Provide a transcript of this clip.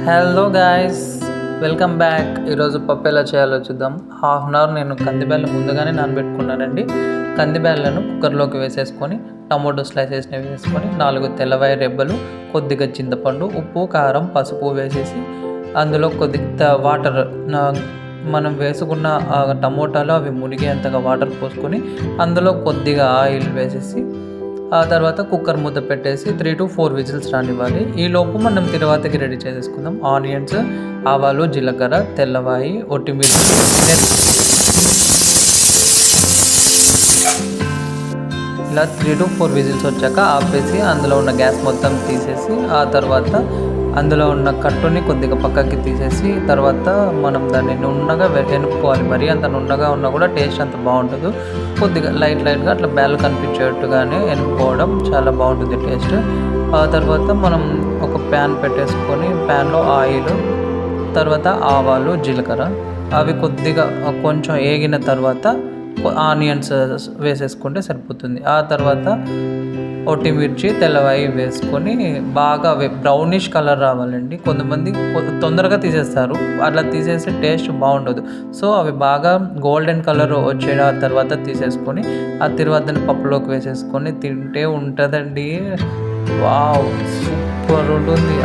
Hello guys, welcome back. ఈరోజు పప్పు ఎలా చేయాలో చూద్దాం. హాఫ్ అన్ అవర్ నేను కందిబ్యాళ్ళు ముందుగానే నానబెట్టుకున్నానండి. కందిబ్యాళ్ళను కుక్కర్లోకి వేసేసుకొని టమాటో స్లైసెస్ని వేసుకొని 4 తెల్లవాయి రెబ్బలు, కొద్దిగా చింతపండు, ఉప్పు, కారం, పసుపు వేసేసి అందులో కొద్దిగా వాటర్ మనం వేసుకున్న టమోటాలు అవి మునిగేంతగా వాటర్ పోసుకొని అందులో కొద్దిగా ఆయిల్ వేసేసి ఆ తర్వాత కుక్కర్ మూత పెట్టేసి 3 to 4 విజిల్స్ రానివ్వాలి. ఈలోపు మనం తిరువాతకి రెడీ చేసేసుకుందాం. ఆనియన్స్, ఆవాలు, జీలకర్ర, తెల్లవాయి, ఒట్టిమిర్చి, ఇలా 3 to 4 విజిల్స్ వచ్చాక ఆపేసి అందులో ఉన్న గ్యాస్ మొత్తం తీసేసి ఆ తర్వాత అందులో ఉన్న కట్టుని కొద్దిగా పక్కకి తీసేసి తర్వాత మనం దాన్ని నున్నగా ఎనుక్కోవాలి. మరీ అంత నున్నగా ఉన్నా కూడా టేస్ట్ అంత బాగుంటుంది. కొద్దిగా లైట్గా అట్లా బ్యాల్ కనిపించేట్టుగానే ఎనుక్కోవడం చాలా బాగుంటుంది టేస్ట్. ఆ తర్వాత మనం ఒక ప్యాన్ పెట్టేసుకొని ప్యాన్లో ఆయిల్, తర్వాత ఆవాలు, జీలకర్ర అవి కొద్దిగా కొంచెం ఏగిన తర్వాత ఆనియన్స్ వేసేసుకుంటే సరిపోతుంది. ఆ తర్వాత ఒట్టిమిర్చి, తెల్లవాయి వేసుకొని బాగా బ్రౌనిష్ కలర్ రావాలండి. కొంతమంది తొందరగా తీసేస్తారు, అట్లా తీసేస్తే టేస్ట్ బాగుండదు. సో అవి బాగా గోల్డెన్ కలర్ వచ్చే తర్వాత తీసేసుకొని ఆ తర్వాత పప్పులోకి వేసేసుకొని తింటే ఉంటుందండి. వావ్, సూపర్ ఉంటుంది.